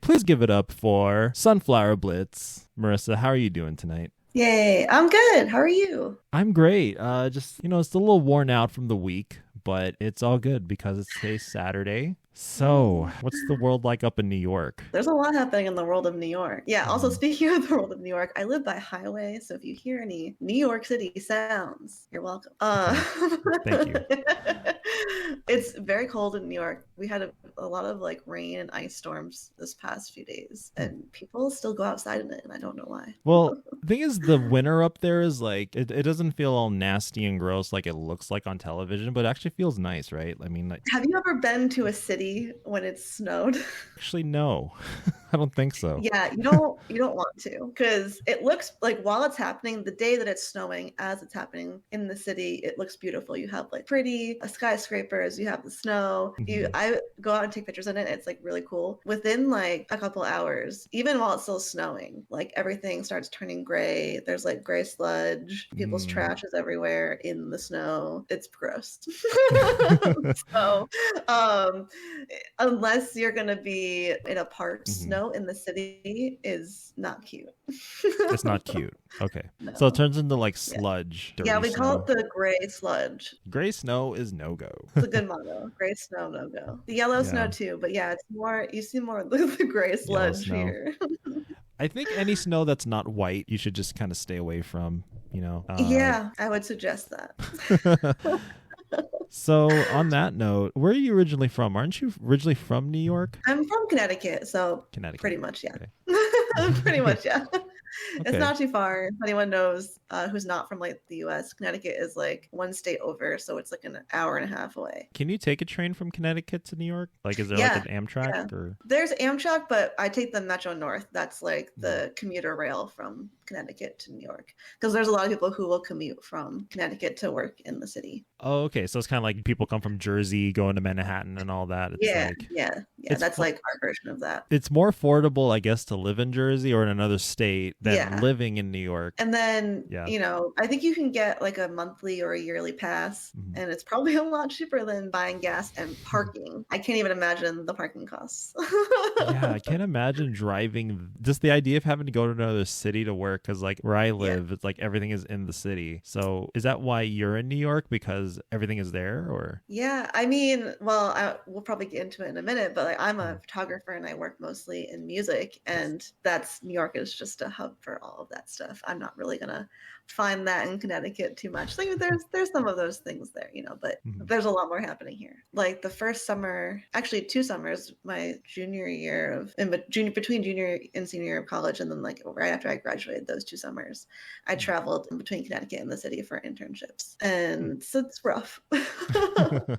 Please give it up for Sunflowerblitz. Marissa, how are you doing tonight? Yay, I'm good. How are you? I'm great. Just, it's a little worn out from the week, but it's all good because it's today's Saturday. So, what's the world like up in New York? There's a lot happening in the world of New York. Yeah, also Mhm. speaking of the world of New York, I live by highway, so if you hear any New York City sounds, you're welcome. Okay. Thank you. It's very cold in New York. We had a lot of like rain and ice storms this past few days, Hmm. and people still go outside in it, and I don't know why. Well, the thing is, the winter up there is like, it doesn't feel all nasty and gross like it looks like on television, but it actually feels nice, right? I mean, like, Have you ever been to a city when it's snowed? actually, no, I don't think so. Yeah, you don't want to because it looks like while it's happening, the day that it's snowing, as it's happening in the city, it looks beautiful. You have like pretty skyscrapers, you have the snow. Mhm. I go out and take pictures in it. It's like really cool. Within like a couple hours, even while it's still snowing, like everything starts turning gray. There's like gray sludge. People's Mm. trash is everywhere in the snow. It's gross. So, um, unless you're gonna be in a park, Mhm. snow in the city is not cute. It's not cute. Okay. So it No. turns into like Yeah. sludge, Yeah, dirty we call it snow. the gray sludge. Gray snow is no go. It's a good motto. Gray snow, no go. The yellow snow Yeah. too, but yeah, it's more you see more of the gray Yellow sludge snow. here. I think any snow that's not white, you should just kind of stay away from, you know. Yeah, I would suggest that. So on that note, where are you originally from? Aren't you originally from New York? I'm from Connecticut, so pretty Connecticut. much, yeah. Okay. Pretty much, yeah. It's Okay. not too far. If anyone knows who's not from like the US, Connecticut is like one state over, so it's like an hour and a half away. Can you take a train from Connecticut to New York? Like, is there like an Yeah, Amtrak yeah. or? There's Amtrak, but I take the Metro North. That's like Mhm. the commuter rail from Connecticut to New York. Because there's a lot of people who will commute from Connecticut to work in the city. Oh, okay. So it's kind of like people come from Jersey going to Manhattan and all that. It's Yeah, like yeah, yeah. it's That's fu- like our version of that. it's more affordable, I guess, to live in Jersey or in another state than Yeah. living in New York. And then, Yeah. I think you can get like a monthly or a yearly pass, Mhm. and it's probably a lot cheaper than buying gas and Mhm. parking. I can't even imagine the parking costs. Yeah, I can't imagine driving. Just the idea of having to go to another city to work, because like where I Yeah. live, it's like everything is in the city. So is that why you're in New York? Because everything is there, or? Yeah, I mean, well, we'll probably get into it in a minute, but like I'm a Mhm. photographer and I work mostly in music, and that's New York is just a hub for all of that stuff. I'm not really gonna find that in Connecticut too much. Like there's some of those things there, but Mhm. there's a lot more happening here. Like the first summer, actually 2 summers, my junior year between junior and senior year of college, and then like right after I graduated, those 2 summers, I traveled in between Connecticut and the city for internships, and so it's rough.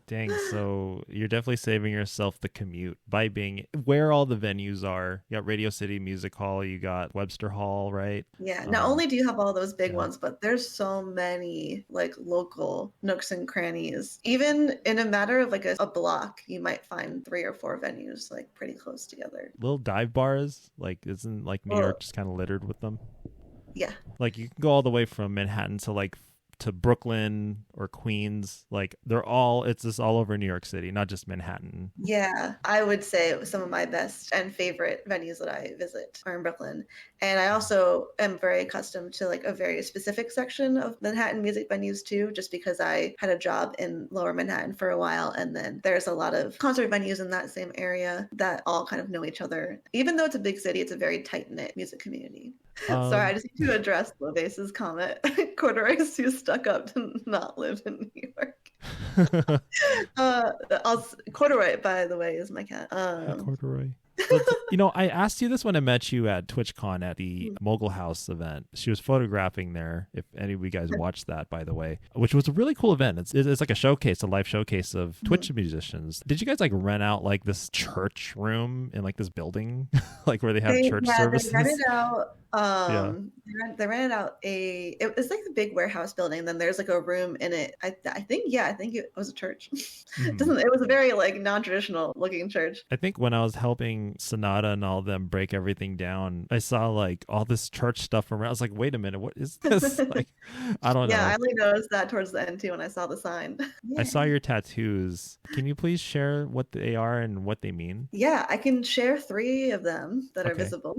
Dang, so you're definitely saving yourself the commute by being where all the venues are. You got Radio City Music Hall, you got Webster Hall, right? Yeah, not Um, only do you have all those big yeah. ones, but there's so many like local nooks and crannies. Even in a matter of like a block, you might find 3 or 4 venues like pretty close together. Little dive bars, like isn't like New Well, York just kind of littered with them? yeah. Like you can go all the way from Manhattan to like to Brooklyn or Queens. Like it's just all over New York City, not just Manhattan. Yeah, I would say some of my best and favorite venues that I visit are in Brooklyn. And I also am very accustomed to like a very specific section of Manhattan music venues too, just because I had a job in Lower Manhattan for a while. And then there's a lot of concert venues in that same area that all kind of know each other. Even though it's a big city, it's a very tight-knit music community. Sorry, I Um, just need to address Lovace's comment. Corduroy is too stuck up to not live in New York. Uh, Corduroy, by the way, is my cat. Corduroy. But I asked you this when I met you at TwitchCon at the Mogul House event. She was photographing there. If any of you guys watched that, by the way, which was a really cool event. It's like a showcase, a live showcase of Twitch musicians. Did you guys like rent out like this church room in like this building, like where they have church They rented services? out Yeah. they rented out it was like a big warehouse building, then there's like a room in it. I think it was a church. Mhm. It was a very like non-traditional looking church. I think when I was helping watching Sonata and all them break everything down, I saw like all this church stuff around. I was like, wait a minute, what is this? Like, I don't Yeah, know. I only noticed that towards the end too when I saw the sign. I saw your tattoos. Can you please share what they are and what they mean? Yeah, I can share 3 of them that are Okay. visible.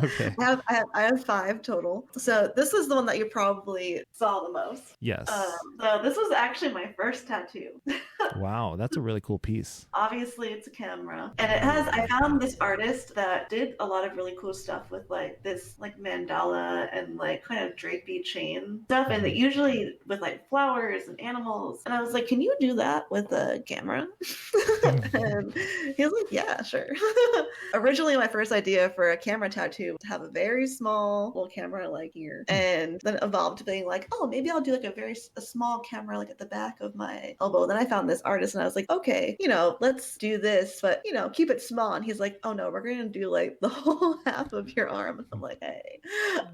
Okay. I have 5 total. So this is the one that you probably saw the most. Yes. So this was actually my first tattoo. Wow, that's a really cool piece. Obviously, it's a camera, and it has. I found this artist that did a lot of really cool stuff with like this like mandala and like kind of drapey chain stuff, and usually with like flowers and animals. And I was like, "Can you do that with a camera?" And he was like, "Yeah, sure." Originally, my first idea for a camera tattoo was to have a very small little camera like here, and then evolved to being like, "Oh, maybe I'll do like a small camera like at the back of my elbow." Then I found this artist and I was like, okay, let's do this, but keep it small. And he's like, oh no, we're gonna do like the whole half of your arm. And I'm like, hey.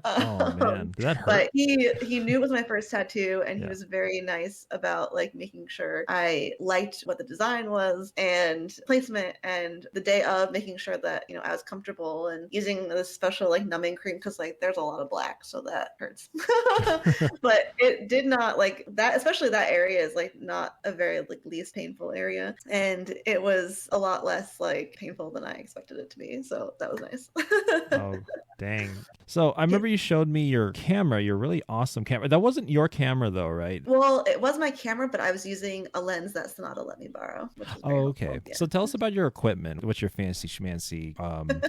Oh man, did that hurt? But he knew it was my first tattoo, and he was very nice about like making sure I liked what the design was and placement, and the day of making sure that I was comfortable and using this special like numbing cream because like there's a lot of black, so that hurts. But it did not like that, especially that area is like not a very like least painful area, and it was a lot less like painful than I expected it to be, so that was nice. Oh dang. So I remember you showed me your camera, your really awesome camera. That wasn't your camera though, right? Well, it was my camera, but I was using a lens that Sonata let me borrow, which was very okay. helpful. Yeah. So tell us about your equipment. What's your fancy schmancy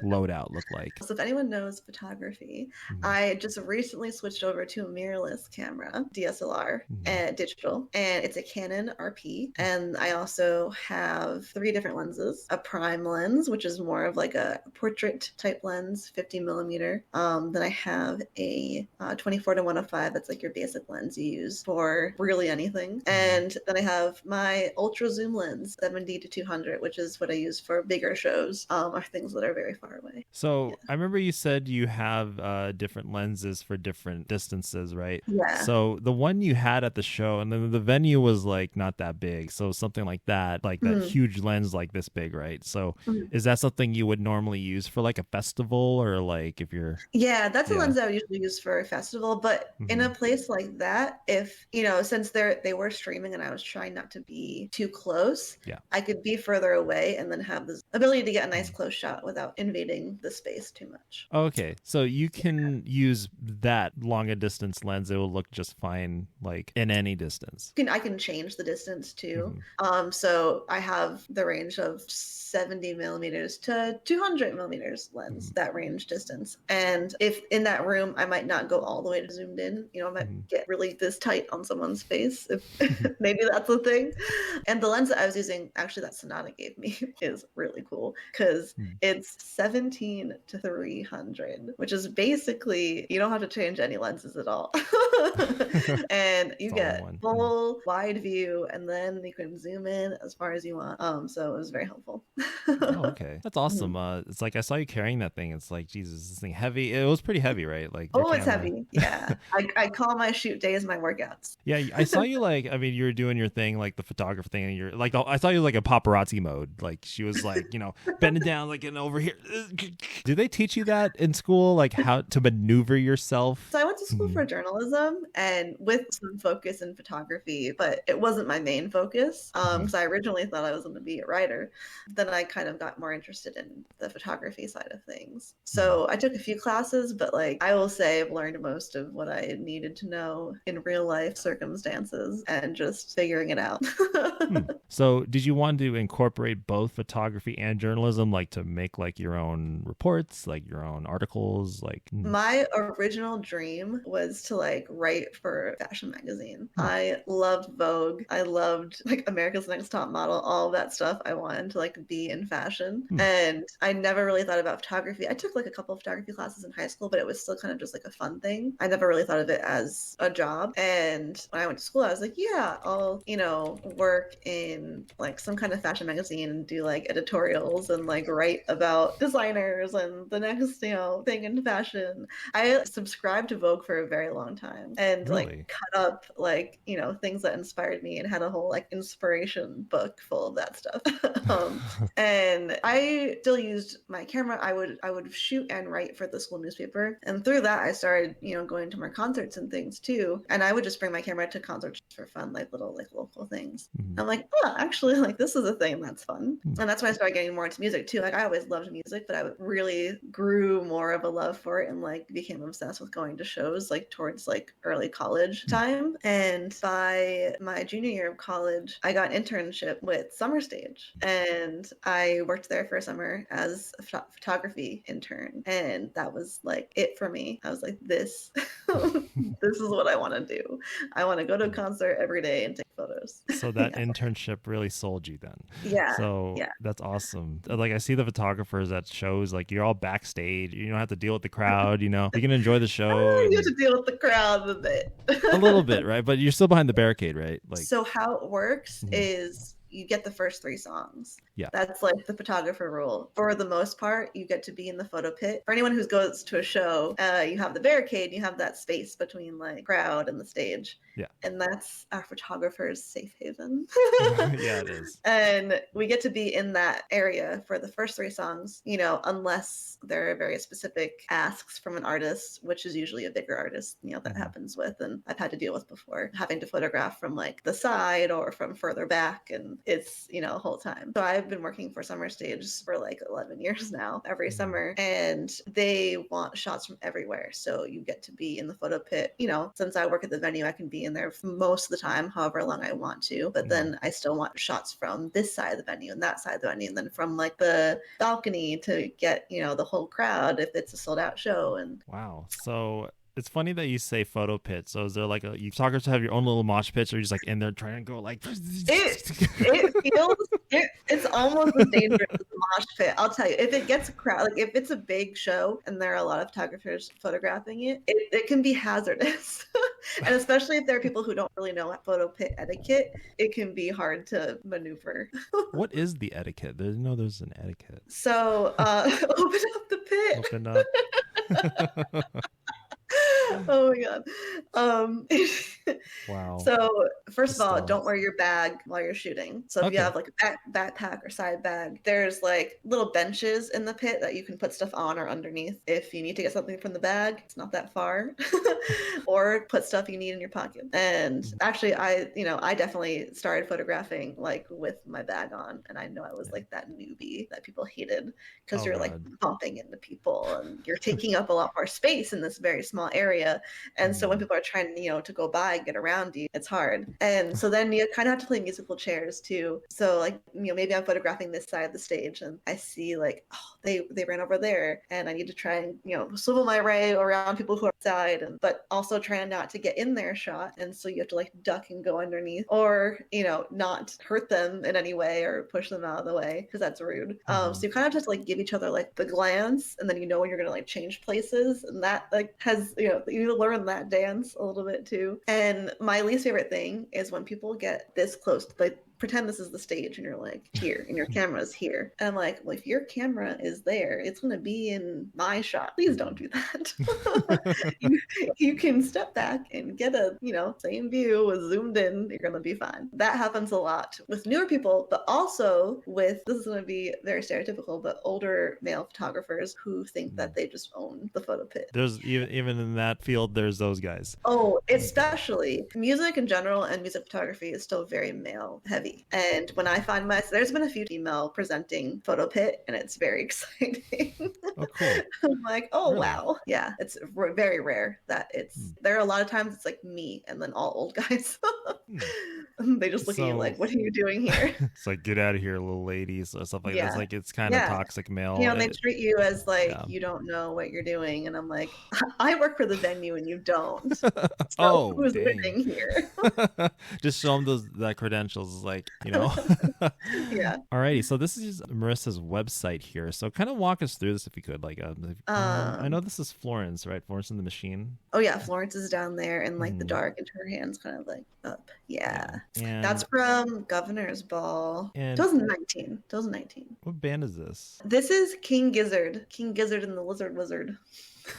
loadout look like? So if anyone knows photography, I just recently switched over to a mirrorless camera, DSLR, and digital, and it's a Canon RP. And I also have 3 different lenses: a prime lens, which is more of like a portrait type lens, 50 millimeter. Then I have a 24-105. That's like your basic lens you use for really anything. And then I have my ultra zoom lens, 70-200, which is what I use for bigger shows, or things that are very far away. So I remember you said you have different lenses for different distances, right? Yeah. So the one you had at the show, and then the venue was like not that big, so something like that, like that huge lens like this big, right? So is that something you would normally use for like a festival, or like if you're that's a lens I would usually use for a festival, but in a place like that, if since they were streaming and I was trying not to be too close, I could be further away and then have this ability to get a nice close shot without invading the space too much. Okay, so you can use that long a distance lens; it will look just fine, like in any distance. I can change the distance too. So I have the range of 70 millimeters to 200 millimeters lens, that range distance. And if in that room, I might not go all the way to zoomed in, I might get really this tight on someone's face, if maybe that's the thing. And the lens that I was using, actually that Sonata gave me, is really cool because it's 17-300, which is basically, you don't have to change any lenses at all. And you get full wide view, and then you can zoom in as far as you want. So it was very helpful. Okay, that's awesome. It's like I saw you carrying that thing. It's like, Jesus, this thing heavy. It was pretty heavy, right? Like it's heavy. Yeah. I call my shoot days my workouts. Yeah, I saw you like, I mean, you were doing your thing, like the photographer thing, and you're like, I saw you like a paparazzi mode. Like she was like, bending down, like getting over here. Did they teach you that in school, like how to maneuver yourself? So I went to school for journalism and with some focus in photography, but it wasn't my main focus because I originally thought I was going to be a writer. Then I kind of got more interested in the photography side of things. So I took a few classes, but like I will say I've learned most of what I needed to know in real life circumstances and just figuring it out. So did you want to incorporate both photography and journalism, like to make like your own reports, like your own articles? Like my original dream was to like write for a fashion magazine. I loved Vogue. I loved like America's Next Top Model, all of that stuff. I wanted to like be in fashion. And I never really thought about photography. I took like a couple of photography classes in high school, but it was still kind of just like a fun thing. I never really thought of it as a job. And when I went to school, I was like, yeah, I'll, work in like some kind of fashion magazine and do like editorials and like write about designers and the next, thing in fashion. I subscribed to Vogue for a very long time and like cut up like, things that inspired me and had a whole like inspiration book full of that stuff. And I still used my camera. I would shoot and write for the school newspaper. And through that, I started, going to more concerts and things too. And I would just bring my camera to concerts for fun, like little like local things. Mm-hmm. I'm like, oh, actually, like this is a thing that's fun. Mm-hmm. And that's when I started getting more into music too. Like I always loved music, but I really grew more of a love for it and like became obsessed with going to shows like towards like early college time. And by my junior year of college, I got an internship with Summer Stage, and I worked there for a summer as a photography intern. And that was like it for me. I was like, this is what I want to do. I want to go to a concert every day and take photos. So that internship really sold you then. Yeah. So that's awesome. Like I see the photographers at shows, like you're all backstage. You don't have to deal with the crowd, you can enjoy the show. You have to deal with the crowd a bit. A little bit, right? But you're still behind the barricade, right? Like. So how it works is you get the first 3 songs. Yeah. That's like the photographer rule. For the most part, you get to be in the photo pit. For anyone who goes to a show, you have the barricade, you have that space between like crowd and the stage. Yeah. And that's our photographer's safe haven. Yeah, it is. And we get to be in that area for the first 3 songs, unless there are very specific asks from an artist, which is usually a bigger artist, that happens with. And I've had to deal with before, having to photograph from like the side or from further back. And it's, a whole time. So I've been working for Summer Stage for like 11 years now, every summer, and they want shots from everywhere. So you get to be in the photo pit. Since I work at the venue, I can be in there for most of the time, however long I want to, but then I still want shots from this side of the venue and that side of the venue, and then from like the balcony to get, the whole crowd if it's a sold out show. And wow. So it's funny that you say photo pit. So is there like you photographers have your own little mosh pits, or you're just like in there trying to go like it's almost as dangerous as a mosh pit. I'll tell you, if it gets a crowd, like if it's a big show and there are a lot of photographers photographing it can be hazardous. And especially if there are people who don't really know photo pit etiquette, it can be hard to maneuver. What is the etiquette? There's an etiquette. So open up the pit. Open up. Oh my god. Wow. So first of all, don't wear your bag while you're shooting. So if you have like a backpack or side bag, there's like little benches in the pit that you can put stuff on or underneath if you need to get something from the bag. It's not that far. Or put stuff you need in your pocket. And actually I definitely started photographing like with my bag on, and I know I was like that newbie that people hated because you're like bumping into people and you're taking up a lot more space in this very small area. And so when people are trying, to go by and get around you, it's hard. And so then you kind of have to play musical chairs too. So like, maybe I'm photographing this side of the stage and I see like, oh, they ran over there, and I need to try and, swivel my way around people who are outside, but also trying not to get in their shot. And so you have to like duck and go underneath, or, not hurt them in any way or push them out of the way, because that's rude. So you kind of just like give each other like the glance, and then when you're going to like change places, and that like has, you learn that dance a little bit too. And my least favorite thing is when people get this close, like pretend this is the stage and you're like here and your camera's here, and I'm like, well, if your camera is there, it's going to be in my shot. Please don't do that. you can step back and get a same view with zoomed in. You're going to be fine. That happens a lot with newer people, but also with, this is going to be very stereotypical, but older male photographers who think that they just own the photo pit. There's even in that field, there's those guys. Oh, especially music in general, and music photography is still very male heavy. And when I find there's been a few female presenting photo pit, and it's very exciting. Oh, cool. I'm like, oh, really? Wow. Yeah, it's very rare that it's, there are a lot of times it's like me and then all old guys. They just look at you like, what are you doing here? It's like, get out of here, little ladies, or stuff like that. It's Yeah. like, it's kind of Yeah. toxic male. You know, they treat you as like, Yeah. you don't know what you're doing. And I'm like, I work for the venue and you don't. So Oh, who's dang. winning here? Just show them that credentials, like, you know. Yeah. Alrighty, so this is Marissa's website here. So kind of walk us through this if you could. Like, I know this is Florence, right? Florence and the Machine. Oh yeah, Florence is down there in like the dark, and her hands kind of like up. Yeah. And That's from Governor's Ball. And 2019. 2019. what band is this? This is King Gizzard. King Gizzard and the Lizard Wizard.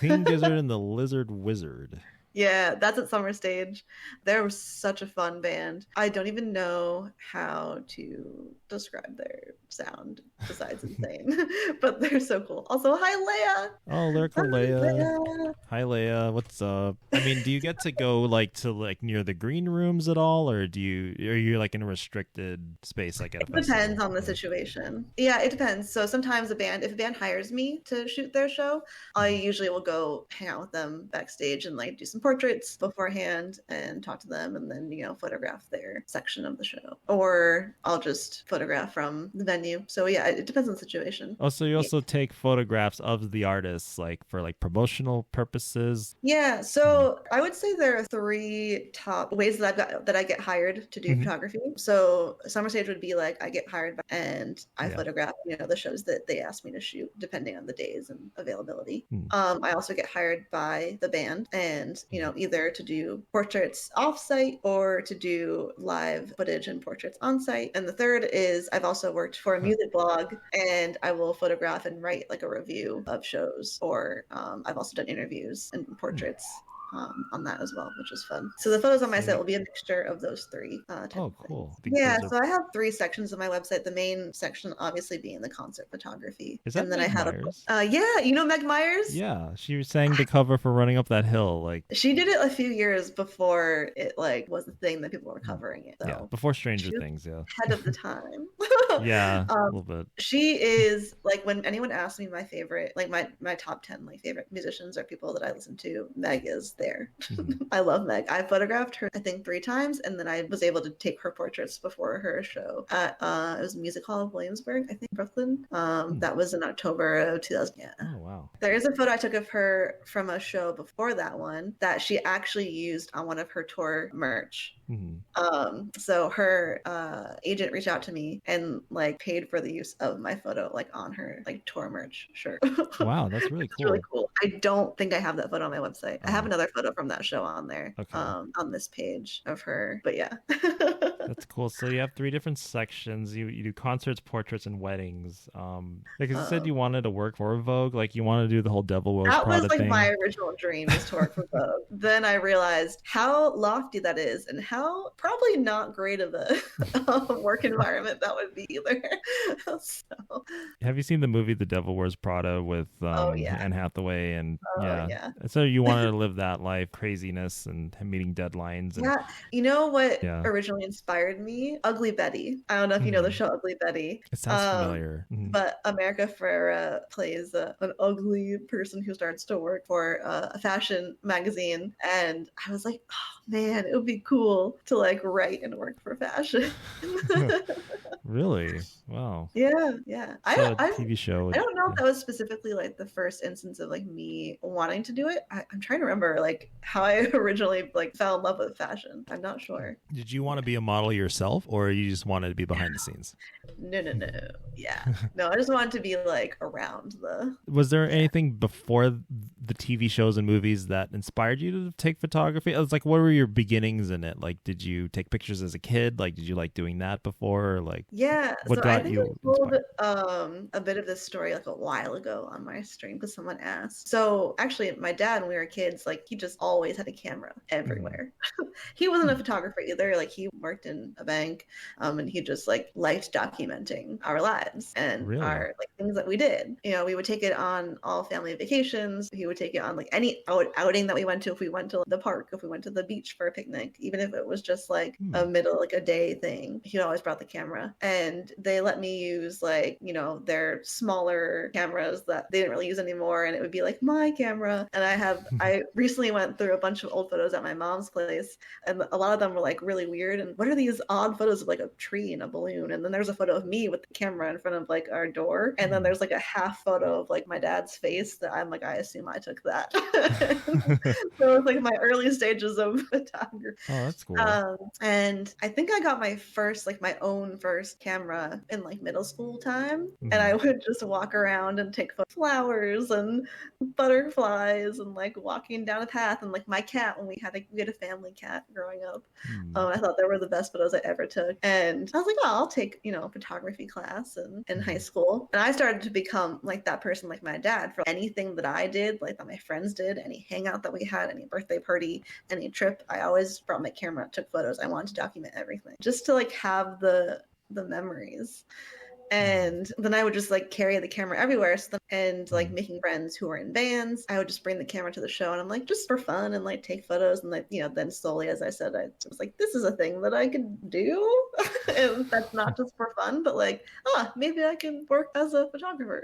King Gizzard and the Lizard Wizard. Yeah, that's at Summer Stage. They're such a fun band. I don't even know how to describe their sound besides insane, but they're so cool. Also, hi Leia. Oh, lyrical Leia. Hi Leia, what's up? I mean, do you get to go like to like near the green rooms at all, or are you like in a restricted space like at a festival? It depends on the situation. Yeah, it depends. So sometimes if a band hires me to shoot their show, I usually will go hang out with them backstage and like do some portraits beforehand and talk to them, and then photograph their section of the show, or I'll just photograph from the venue. So yeah, it depends on the situation. Oh, so you also take photographs of the artists like for like promotional purposes? Yeah, so I would say there are 3 top ways that I get hired to do photography. So Summer Stage would be like I get hired and I photograph the shows that they ask me to shoot depending on the days and availability. I also get hired by the band and either to do portraits off-site or to do live footage and portraits on-site. And the third is I've also worked for a music blog, and I will photograph and write like a review of shows, or I've also done interviews and portraits on that as well, which is fun. So the photos on my site will be a mixture of those 3 types. Oh, cool. Yeah, so I have 3 sections of my website. The main section obviously being the concert photography. Is that and then Meg I have Myers? Yeah, Meg Myers? Yeah, she sang the cover for Running Up That Hill. Like, she did it a few years before it like was the thing that people were covering it. So yeah, before Stranger Things, yeah. Ahead of the time. Yeah, a little bit. She is like, when anyone asks me my favorite, like my top 10 like favorite musicians or people that I listen to, Meg is there. I love Meg. I photographed her I think 3 times, and then I was able to take her portraits before her show at it was Music Hall of Williamsburg, I think, Brooklyn. That was in October of 2000. Yeah. Oh wow. There is a photo I took of her from a show before that one that she actually used on one of her tour merch. So her agent reached out to me and like paid for the use of my photo like on her like tour merch shirt. Wow, that's really cool. Really cool. I don't think I have that photo on my website. I have another photo from that show on there. Okay. On this page of her, but yeah. That's cool. So you have 3 different sections. You do concerts, portraits, and weddings. Because you said you wanted to work for Vogue, like you want to do the whole Devil Wears Prada thing. That was like my original dream, is to work for Vogue. Then I realized how lofty that is, and how probably not great of a work environment that would be either. So. Have you seen the movie The Devil Wears Prada with Anne Hathaway? And yeah. So you wanted to live that life, craziness and meeting deadlines. And, yeah. You know what originally inspired me? Ugly Betty. I don't know if you know the show Ugly Betty. It sounds familiar. But America Ferrera plays an ugly person who starts to work for a fashion magazine. And I was like, oh man, it would be cool to like write and work for fashion. Really? Wow. Yeah. So a TV show. I don't know if that was specifically like the first instance of like me wanting to do it. I'm trying to remember like how I originally like fell in love with fashion. I'm not sure. Did you want to be a model yourself, or you just wanted to be behind the scenes? No. Yeah. No, I just wanted to be like around the. Was there anything before the TV shows and movies that inspired you to take photography? It was like, what were your beginnings in it? Like, did you take pictures as a kid? Like, did you like doing that before? Or like, what got you inspired? A bit of this story like a while ago on my stream because someone asked. So actually, my dad, when we were kids, like he just always had a camera everywhere. He wasn't a photographer either. Like he worked in a bank, and he just like liked documenting our lives and our like things that we did. We would take it on all family vacations. He would would take it on like any outing that we went to. If we went to the park, if we went to the beach for a picnic, even if it was just like a day thing, he always brought the camera. And they let me use like, you know, their smaller cameras that they didn't really use anymore, and it would be like my camera. And I recently went through a bunch of old photos at my mom's place, and a lot of them were like really weird. And what are these odd photos of like a tree and a balloon? And then there's a photo of me with the camera in front of like our door, and then there's like a half photo of like my dad's face that I'm like, I assume I took that. So it was like my early stages of photography. Oh, that's cool. And I think I got my own first camera in like middle school time, and I would just walk around and take flowers and butterflies and like walking down a path, and like my cat, when we had a family cat growing up. I thought they were the best photos I ever took, and I was like, oh, I'll take, you know, photography class in high school. And I started to become like that person, like my dad, for anything that I did, like that my friends did, any hangout that we had, any birthday party, any trip, I always brought my camera, took photos. I wanted to document everything just to like have the memories. And then I would just like carry the camera everywhere. And like making friends who were in bands, I would just bring the camera to the show, and I'm like, just for fun, and like take photos. And like, you know, then slowly, as I said, I was like, this is a thing that I can do. And that's not just for fun, but like, maybe I can work as a photographer.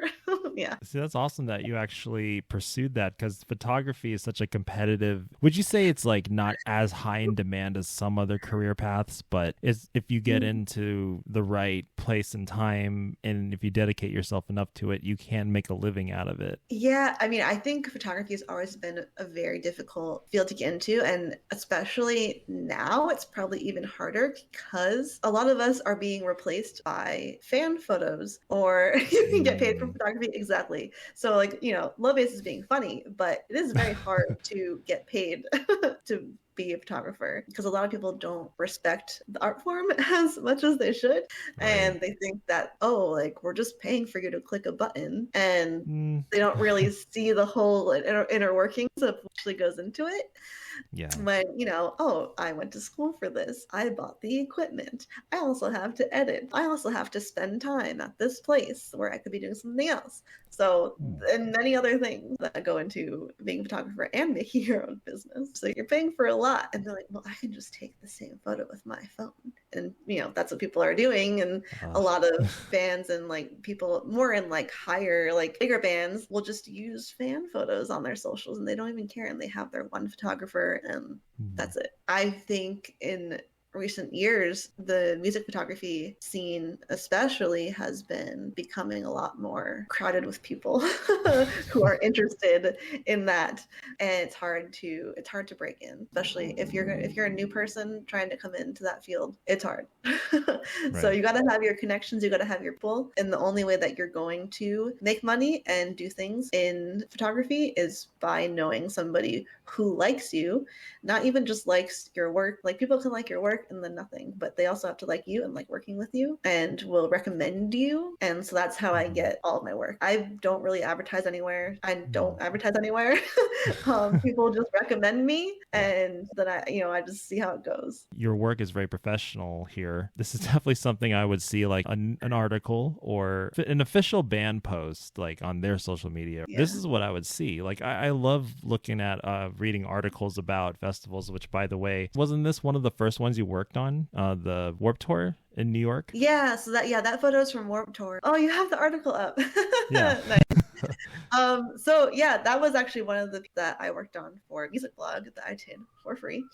Yeah. See, that's awesome that you actually pursued that, because photography is such a competitive, would you say it's like not as high in demand as some other career paths, but if you get into the right place and time, and if you dedicate yourself enough to it, you can make a living out of it. Yeah, I mean, I think photography has always been a very difficult field to get into, and especially now it's probably even harder because a lot of us are being replaced by fan photos, or you can get paid for photography. Exactly. So like, you know, Lovebase is being funny, but it is very hard to get paid to be a photographer, because a lot of people don't respect the art form as much as they should. Right. And they think that, oh, like we're just paying for you to click a button, and they don't really see the whole inner workings of what actually goes into it. Yeah. When, you know, oh, I went to school for this. I bought the equipment. I also have to edit. I also have to spend time at this place where I could be doing something else. So, and many other things that go into being a photographer and making your own business. So you're paying for a lot. And they're like, well, I can just take the same photo with my phone. And, you know, that's what people are doing. And a lot of bands and like people more in like higher, like bigger bands will just use fan photos on their socials, and they don't even care. And they have their one photographer, and that's it. I think in recent years, the music photography scene especially has been becoming a lot more crowded with people who are interested in that, and it's hard to break in, especially if you're a new person trying to come into that field. It's hard. So you got to have your connections, you got to have your pull, and the only way that you're going to make money and do things in photography is by knowing somebody who likes you, not even just likes your work. Like, people can like your work and then nothing, but they also have to like you and like working with you, and will recommend you. And so that's how I get all of my work. I don't really advertise anywhere. People just recommend me, and then I just see how it goes. Your work is very professional here. This is definitely something I would see like an article or an official band post like on their social media. Yeah. This is what I would see. Like, I love looking at reading articles about festivals, which, by the way, wasn't this one of the first ones you worked on, the Warped Tour in New York? Yeah, so that photo's from Warped Tour. Oh, you have the article up. Yeah. Nice. So yeah, that was actually one of the that I worked on for a music blog that I did for free.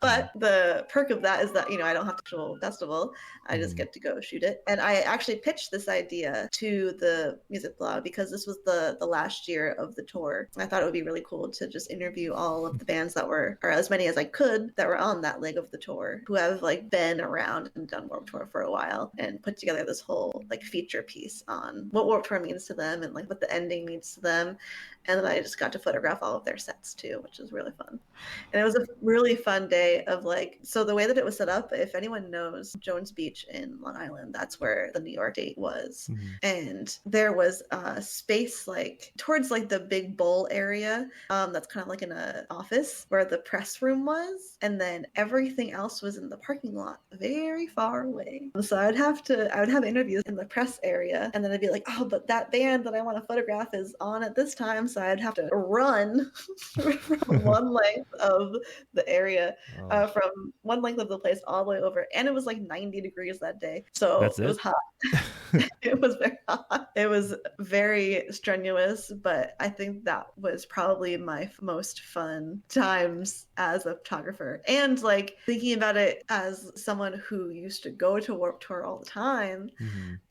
But the perk of that is that, I don't have to go to a festival. I just get to go shoot it. And I actually pitched this idea to the music blog because this was the last year of the tour. I thought it would be really cool to just interview all of the bands that were, or as many as I could, that were on that leg of the tour, who have like been around and done Warped Tour for a while, and put together this whole like feature piece on what Warped Tour means to them and like what the ending means to them. And then I just got to photograph all of their sets too, which is really fun. And it was really fun day of like, so the way that it was set up, if anyone knows Jones Beach in Long Island, that's where the New York date was. And there was a space like towards like the big bowl area, that's kind of like in an office where the press room was, and then everything else was in the parking lot very far away. So I would have interviews in the press area, and then I'd be like, oh, but that band that I want to photograph is on at this time, so I'd have to run from one length of the area, from one length of the place all the way over, and it was like 90 degrees that day, so it was hot. It was very hot. It was very strenuous, but I think that was probably my most fun times as a photographer. And like thinking about it as someone who used to go to Warped Tour all the time,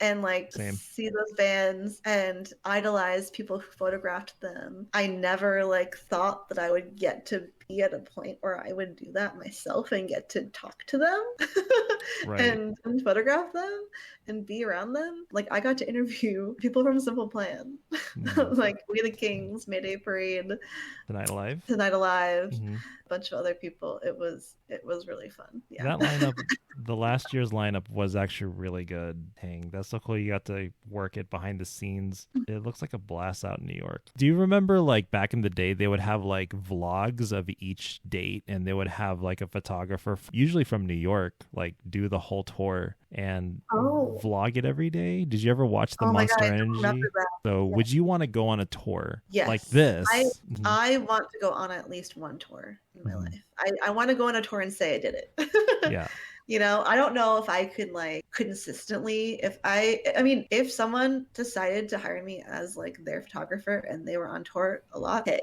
and like see those bands and idolize people who photographed them. I never like thought that I would get to be at a point where I would do that myself and get to talk to them and photograph them and be around them. Like I got to interview people from Simple Plan, like We the Kings, Mayday Parade, Tonight Alive, a bunch of other people. It was really fun. Yeah. That lineup, the last year's lineup was actually really good. Dang, that's so cool. You got to work it behind the scenes. It looks like a blast out in New York. Do you remember like back in the day, they would have like vlogs of each date, and they would have like a photographer, usually from New York, like do the whole tour and vlog it every day? Did you ever watch the Monster Energy? So would you want to go on a tour like this? I want to go on at least one tour in my life. I want to go on a tour and say I did it. Yeah. You know, I don't know if I could like consistently, I mean, if someone decided to hire me as like their photographer and they were on tour a lot, hey,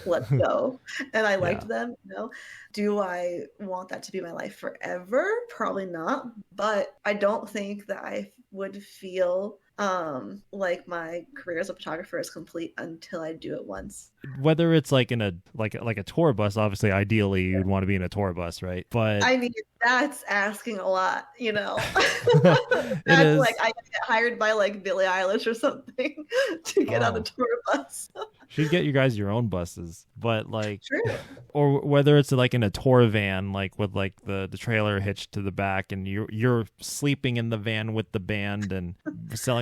let's go. And I liked them, you know. Do I want that to be my life forever? Probably not. But I don't think that I would feel like my career as a photographer is complete until I do it once. Whether it's like in a like a tour bus, obviously ideally you'd want to be in a tour bus, right? But I mean, that's asking a lot, you know. That's like I get hired by like Billie Eilish or something to get on a tour bus. Should get you guys your own buses, but like, or whether it's like in a tour van, like with like the trailer hitched to the back, and you're sleeping in the van with the band and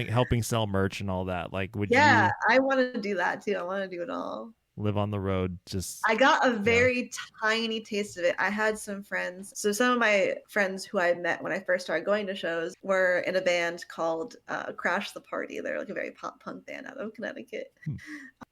helping sell merch and all that. Like, would you? Yeah, I want to do that too. I want to do it all. Live on the road. I got a very tiny taste of it. I had some friends. So some of my friends who I met when I first started going to shows were in a band called Crash the Party. They're like a very pop punk band out of Connecticut.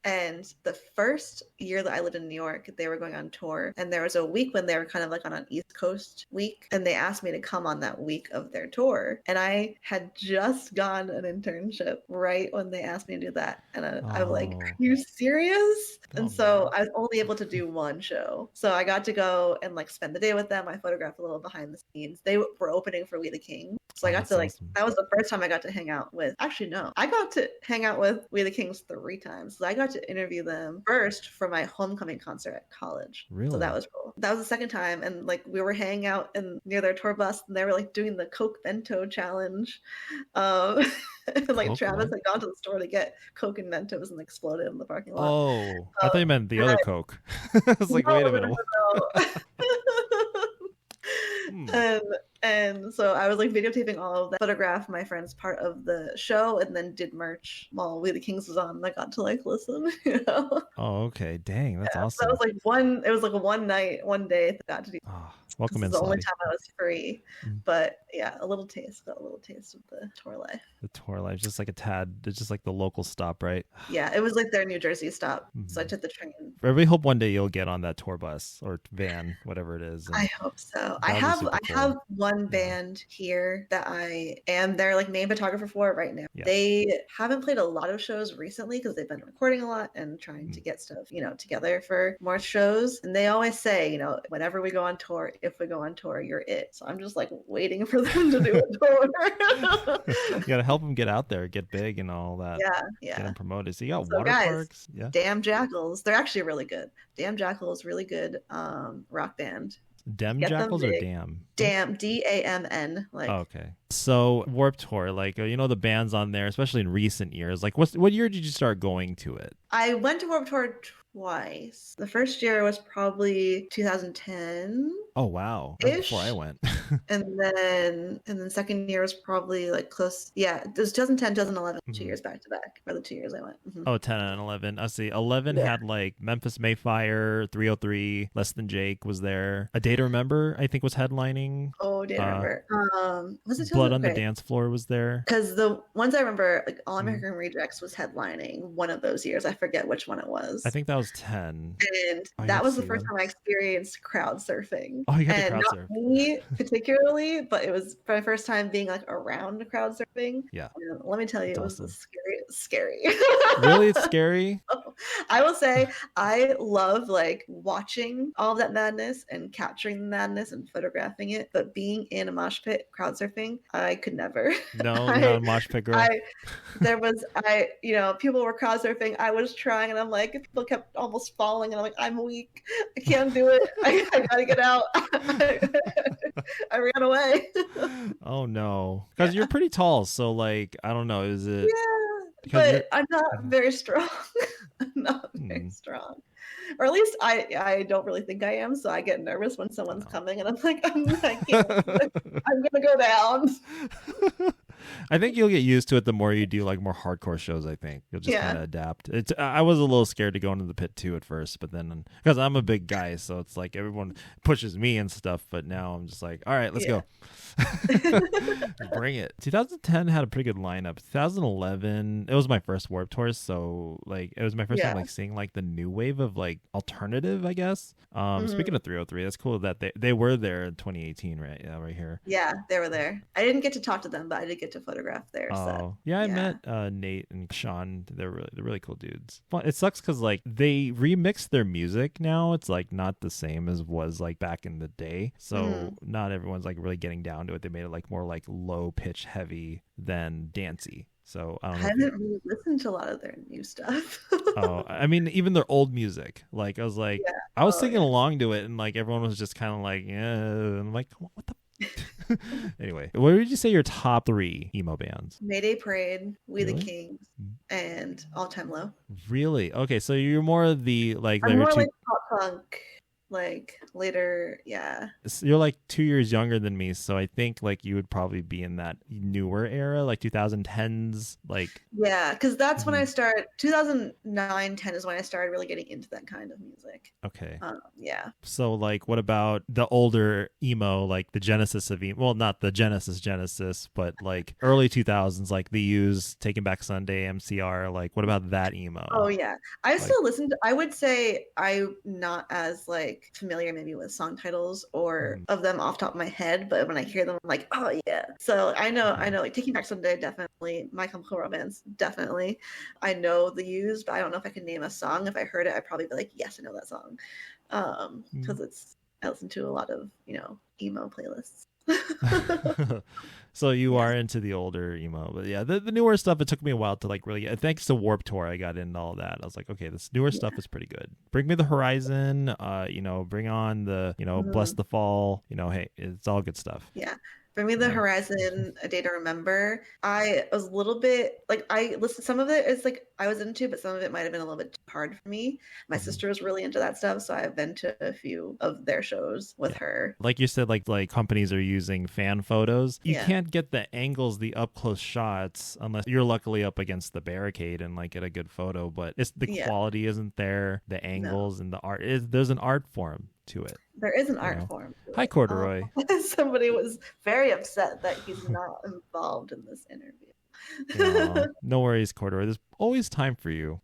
And the first year that I lived in New York, they were going on tour, and there was a week when they were kind of like on an East Coast week, and they asked me to come on that week of their tour. And I had just gotten an internship right when they asked me to do that. And I'm like, are you serious? And so I was only able to do one show. So I got to go and like spend the day with them. I photographed a little behind the scenes. They were opening for We the Kings. So I got to like, that was the first time I got to hang out with, actually, no, I got to hang out with We the Kings 3 times. So I got to interview them first for my homecoming concert at college. Really? So that was cool. That was the second time. And like we were hanging out near their tour bus, and they were like doing the Coke Bento challenge. And like Coke Travis had gone to the store to get Coke and Mentos and exploded in the parking lot. Oh, I thought you meant the other Coke. I was like, wait a minute. And so I was like videotaping all of that, photographed my friend's part of the show, and then did merch while We the Kings was on. And I got to like listen, you know. Oh, okay. Dang, that's awesome. So it was like one night, one day that I got to do. Welcome inside. The only time I was free. But yeah, got a little taste of the tour life. The tour life, just like a tad. It's just like the local stop, right? Yeah, it was like their New Jersey stop. So I took the train. I really hope one day you'll get on that tour bus or van, whatever it is. I hope so. I have one band here that I am their like main photographer for right now. Yeah. They haven't played a lot of shows recently because they've been recording a lot and trying to get stuff, you know, together for more shows. And they always say, you know, whenever we go on tour, if we go on tour, you're it. So I'm just like waiting for them to do a tour. You gotta help them get out there, get big and all that. Yeah. Get them promoted. So you got water parks. Yeah. Damn Jackals. They're actually really good. Damn Jackals, really good rock band. Dem Jackals or Dam? Dam, DAMN. Like, okay. So Warped Tour, like the bands on there, especially in recent years. Like, what year did you start going to it? I went to Warped Tour twice. The first year was probably 2010. Oh wow, that's before I went. and then second year was probably like close. Yeah, it was 2010, 2011, 2 years back to back. For the 2 years I went. Oh, 10 and 11. I see. 11 had like Memphis Mayfire, 303, Less Than Jake was there. A Day to Remember, I think, was headlining. Oh, Day to Remember. Was it Blood on the Dance Floor was there? Because the ones I remember, like All American Rejects was headlining one of those years. I forget which one it was. I think that was 10. And that was the first time I experienced crowd surfing. Oh, you got to crowd not surf. Me particularly, but it was my first time being like around crowd surfing. Yeah. And let me tell you, That's it was awesome. scary. Really? It's scary? I will say I love like watching all of that madness and capturing the madness and photographing it, but being in a mosh pit crowd surfing, I could never. No, you're not a mosh pit girl. People were crowd surfing. I was trying, and I'm like, people kept almost falling, and I'm like, I'm weak. I can't do it. I gotta get out. I ran away. Oh no, because you're pretty tall. So like, I don't know. Is it? Yeah, but I'm not very strong. I'm not very strong. Or at least I don't really think I am, so I get nervous when someone's coming, and I'm like, I'm gonna go down. I think you'll get used to it the more you do like more hardcore shows. I think you'll just kind of adapt. I was a little scared to go into the pit too at first, but then because I'm a big guy, so it's like everyone pushes me and stuff. But now I'm just like, all right, let's go. Bring it. 2010 had a pretty good lineup. 2011, it was my first Warped Tour, so like it was my first time like seeing like the new wave of like alternative, I guess. Speaking of 303, that's cool that they were there in 2018, right? Yeah, right here. Yeah, they were there. I didn't get to talk to them, but I did get to photograph their set. I met Nate and Sean. They're really cool dudes. But it sucks because like they remixed their music now. It's like not the same as was like back in the day. So not everyone's like really getting down to it. They made it like more like low pitch heavy than dancey. So I haven't really listened to a lot of their new stuff. I mean, even their old music. Like I was like, I was singing along to it, and like everyone was just kind of like, yeah. And I'm like, what the. Anyway, what would you say your top 3 emo bands? Mayday Parade, We the Kings, and All Time Low. Really? Okay, so you're more the like. I'm more like pop punk. Like later, you're like 2 years younger than me, so I think like you would probably be in that newer era, like 2010s, like because that's when I started. 2009-10 is when I started really getting into that kind of music. Okay. So like, what about the older emo, like the genesis of emo? Well, not the genesis, but like early 2000s, like The Used, Taking Back Sunday, MCR. Like, what about that emo? Oh yeah, I still listen to. I would say I'm not as like familiar maybe with song titles or of them off the top of my head, but when I hear them I'm like, oh yeah. So I know like Taking Back Sunday, definitely. My Chemical Romance, definitely. I know The Used, but I don't know if I can name a song. If I heard it I'd probably be like, yes, I know that song, because I listen to a lot of emo playlists. So you are into the older emo, but the newer stuff, it took me a while to like really, thanks to Warped Tour, I got into all that. I was like, okay, this newer stuff is pretty good. Bring Me the Horizon, bring on the, Bless the Fall, hey, it's all good stuff. Bring Me the Horizon, A Day to Remember. I was a little bit like, I listened, some of it is like I was into, but some of it might have been a little bit hard for me. My sister was really into that stuff, so I've been to a few of their shows with her. Like you said, like companies are using fan photos. You can't get the angles, the up close shots, unless you're luckily up against the barricade and like get a good photo. But it's the quality isn't there, the angles and the art. There's an art form to it. There is an art form. Hi, Corduroy. Somebody was very upset that he's not involved in this interview. No worries, Corduroy. There's always time for you.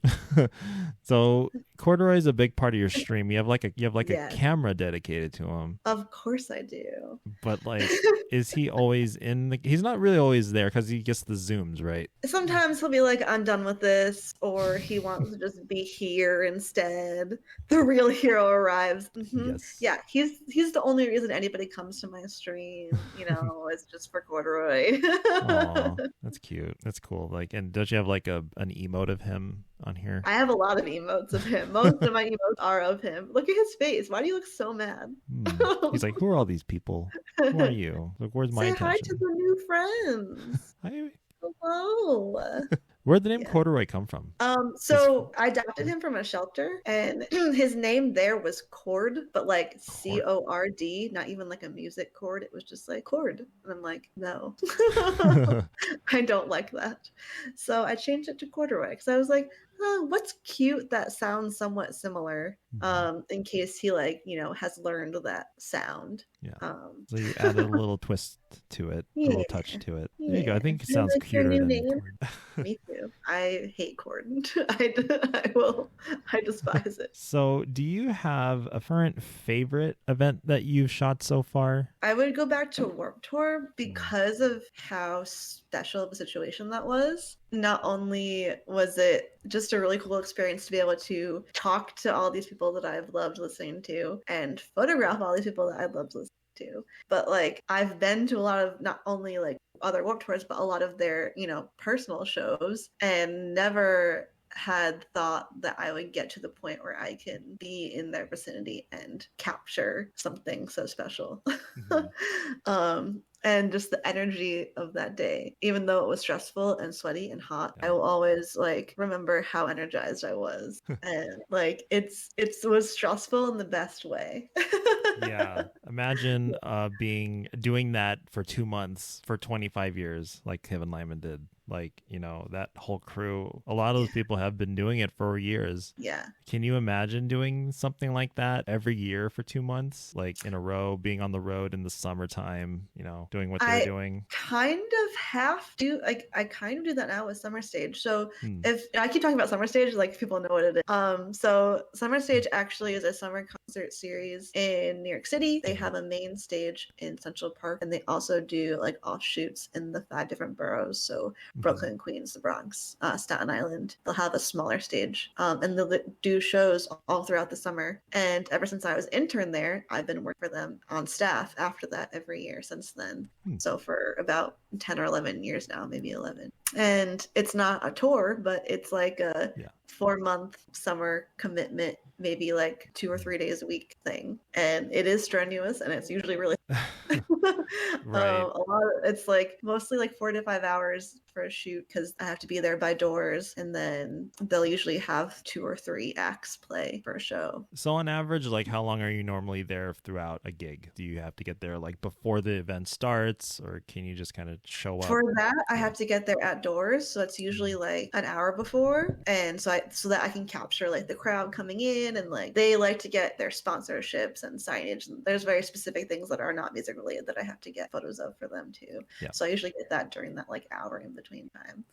So Corduroy is a big part of your stream. You have like a camera dedicated to him. Of course I do. But like, is he always he's not really always there because he gets the zooms, right? Sometimes he'll be like, I'm done with this, or he wants to just be here instead. The real hero arrives. Yes. Yeah, he's the only reason anybody comes to my stream, it's just for Corduroy. Aw, that's cute. That's cool. Like, and don't you have like an emo emote of him on here? I have a lot of emotes of him. Most of my emotes are of him. Look at his face. Why do you look so mad? He's like, who are all these people? Who are you? Like, where's my Say attention? hi to the new friends. Hi. Hello. Where'd the name Yeah. Corduroy come from? So I adopted him from a shelter, and his name there was Cord, but like CORD, not even like a music chord. It was just like Cord, and I'm like, no, I don't like that. So I changed it to Corduroy because I was like, oh, what's cute that sounds somewhat similar. In case he like has learned that sound. Yeah. So you added a little twist to it, a little touch to it. There you go. I think it sounds cuter than Cord. Me too. I hate Cord. I despise it. So do you have a current favorite event that you've shot so far? I would go back to Warped Tour because of how special of a situation that was. Not only was it just a really cool experience to be able to talk to all these people that I've loved listening to and photograph all these people that I've loved listening to, but like I've been to a lot of not only like other Warped Tours, but a lot of their, personal shows, and never had thought that I would get to the point where I can be in their vicinity and capture something so special. And just the energy of that day, even though it was stressful and sweaty and hot, I will always like remember how energized I was. And like it was stressful in the best way. Yeah. Imagine doing that for 2 months for 25 years like Kevin Lyman did. Like, that whole crew, a lot of those people have been doing it for years. Yeah. Can you imagine doing something like that every year for 2 months, like in a row, being on the road in the summertime, doing what they're doing? Kind of have to. Like, I kind of do that now with Summer Stage. So if I keep talking about Summer Stage, like people know what it is. So Summer Stage actually is a summer concert series in New York City. They have a main stage in Central Park, and they also do like offshoots in the 5 different boroughs. So Brooklyn, Queens, the Bronx, Staten Island. They'll have a smaller stage, and they'll do shows all throughout the summer. And ever since I was intern there, I've been working for them on staff after that every year since then. So for about 10 or 11 years now, maybe 11. And it's not a tour, but it's like a 4-month summer commitment, maybe like 2 or 3 days a week thing. And it is strenuous, and it's usually really Right. It's like mostly like 4 to 5 hours for a shoot because I have to be there by doors, and then they'll usually have 2 or 3 acts play for a show. So on average, like how long are you normally there throughout a gig? Do you have to get there like before the event starts, or can you just kind of show up? For that, I have to get there at doors, so it's usually like an hour before, and so that I can capture like the crowd coming in, and like they like to get their sponsorships and signage. And there's very specific things that are not music related that I have to get photos of for them too. Yeah. So I usually get that during that like hour in between time.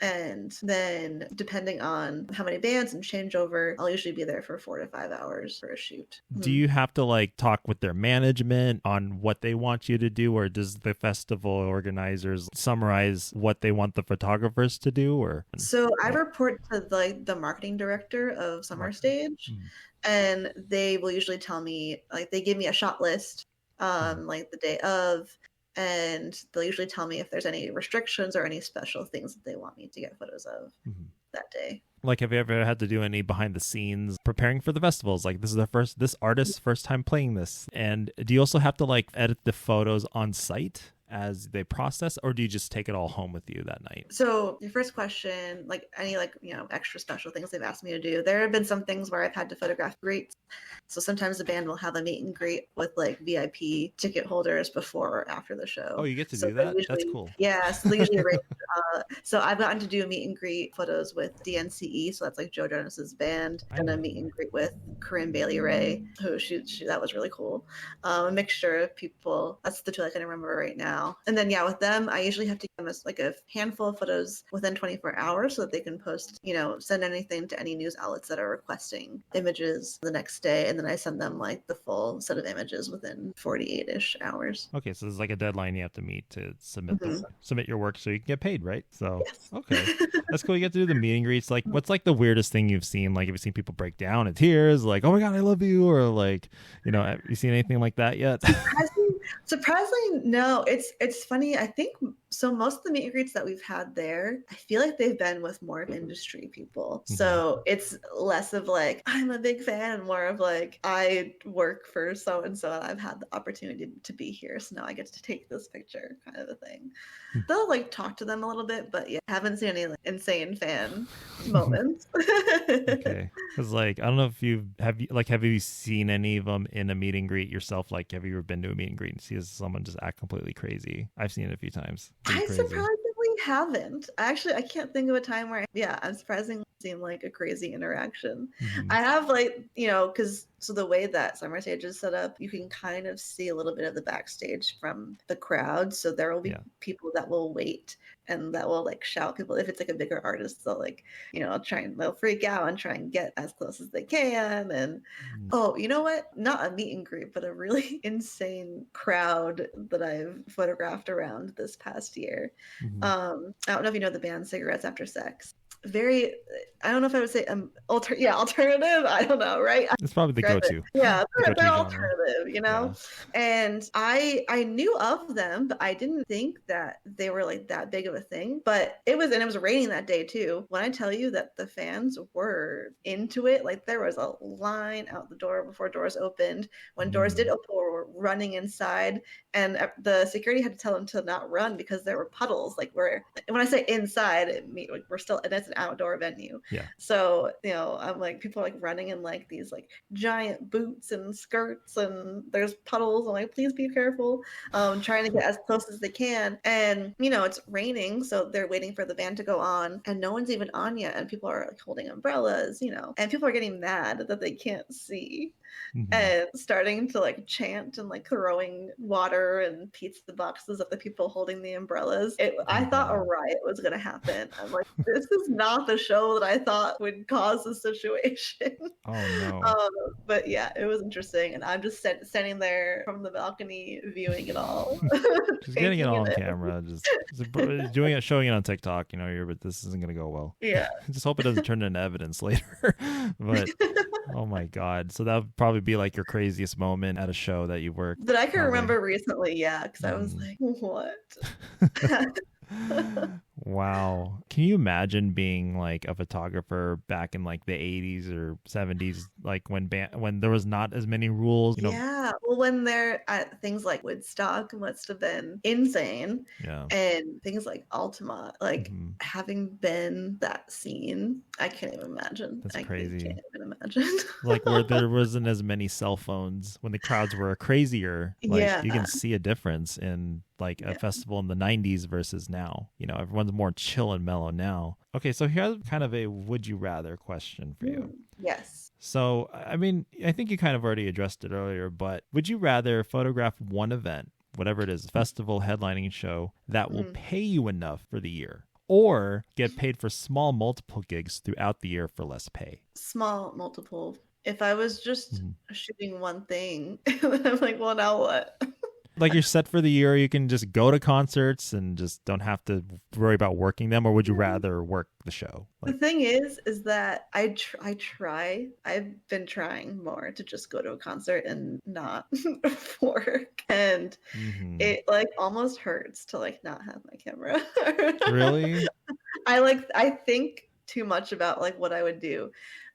And then depending on how many bands and changeover, I'll usually be there for 4 to 5 hours for a shoot. Do you have to like talk with their management on what they want you to do, or does the festival organizers summarize what they want the photographers to do? Or so I report to like the marketing director of Summer Stage, and they will usually tell me, like, they give me a shot list like the day of, and they'll usually tell me if there's any restrictions or any special things that they want me to get photos of that day. Like, have you ever had to do any behind the scenes preparing for the festivals? Like, this is this artist's first time playing this. And do you also have to like edit the photos on site as they process, or do you just take it all home with you that night? So your first question, like any extra special things they've asked me to do, there have been some things where I've had to photograph greets. So sometimes the band will have a meet and greet with like VIP ticket holders before or after the show. Oh, you get to do that? That's cool. Yeah, so they usually so I've gotten to do a meet and greet photos with DNCE, so that's like Joe Jonas's band, and a meet and greet with Corinne Bailey Ray, who that was really cool. A mixture of people. That's the two I can remember right now. And then with them, I usually have to give them like a handful of photos within 24 hours so that they can post, send anything to any news outlets that are requesting images the next day, and then I send them like the full set of images within 48-ish hours. Okay, so there's like a deadline you have to meet to submit your work so you can get paid, right? So yes. Okay, that's cool. You get to do the meet and greets. Like, what's like the weirdest thing you've seen? Like, have you seen people break down in tears? Like, oh my god, I love you, or like, have you seen anything like that yet? Surprisingly, no. It's funny. I think So most of the meet and greets that we've had there, I feel like they've been with more of industry people. So it's less of like, I'm a big fan, and more of like, I work for so and so and I've had the opportunity to be here. So now I get to take this picture, kind of a thing. They'll like talk to them a little bit, but yeah, haven't seen any like insane fan moments. Okay. Because like, I don't know if have you seen any of them in a meet and greet yourself? Like, have you ever been to a meet and greet and see someone just act completely crazy? I've seen it a few times. I surprisingly haven't. Actually, I can't think of a time where, I'm surprisingly seen like a crazy interaction. I have like, because the way that Summer Stage is set up, you can kind of see a little bit of the backstage from the crowd. So there will be people that will wait and that will like shout people. If it's like a bigger artist, they'll like, they'll freak out and try and get as close as they can. And oh, you know what? Not a meet and greet, but a really insane crowd that I've photographed around this past year. I don't know if you know the band Cigarettes After Sex. Very, I don't know if I would say alternative. I don't know, right? It's probably the go-to. Yeah, they're alternative, Yeah. And I knew of them, but I didn't think that they were like that big of a thing. But it was raining that day too. When I tell you that the fans were into it, like there was a line out the door before doors opened. When doors did open, we were running inside, and the security had to tell them to not run because there were puddles. Like when I say inside, we're still, and it's an outdoor venue. Yeah. So, I'm like, people are like running in like these like giant boots and skirts, and there's puddles. I'm like, please be careful. Trying to get as close as they can. And, it's raining, so they're waiting for the band to go on, and no one's even on yet. And people are like holding umbrellas, and people are getting mad that they can't see. And starting to like chant and like throwing water and pizza boxes at the people holding the umbrellas. I thought a riot was going to happen. I'm like, this is not the show that I thought would cause the situation. Oh no. But yeah, it was interesting. And I'm just standing there from the balcony viewing it all. Just getting it on camera, just doing it, showing it on TikTok, but this isn't going to go well. Yeah. Just hope it doesn't turn into evidence later. But oh my God. So that would probably be like your craziest moment at a show that you worked. That I can remember recently, yeah, because I was like, what? Wow. Can you imagine being like a photographer back in like the 80s or 70s, like when there was not as many rules? Yeah. Well, when they're at things like Woodstock must have been insane. Yeah. And things like Altamont, like having been that scene, I can't even imagine. That's crazy. I can't even imagine. Like where there wasn't as many cell phones, when the crowds were crazier, like you can see a difference in like a festival in the 90s versus now. Everyone's more chill and mellow now. Okay, so here's kind of a would you rather question for you. Yes. So, I mean, I think you kind of already addressed it earlier, but would you rather photograph one event, whatever it is, festival, headlining show, that will pay you enough for the year, or get paid for small multiple gigs throughout the year for less pay? Small multiple. If I was just shooting one thing, I'm like, well, now what? Like you're set for the year, you can just go to concerts and just don't have to worry about working them, or would you rather work the show? The thing is that I've been trying more to just go to a concert and not work, and it like almost hurts to like not have my camera. Really? I think too much about like what I would do.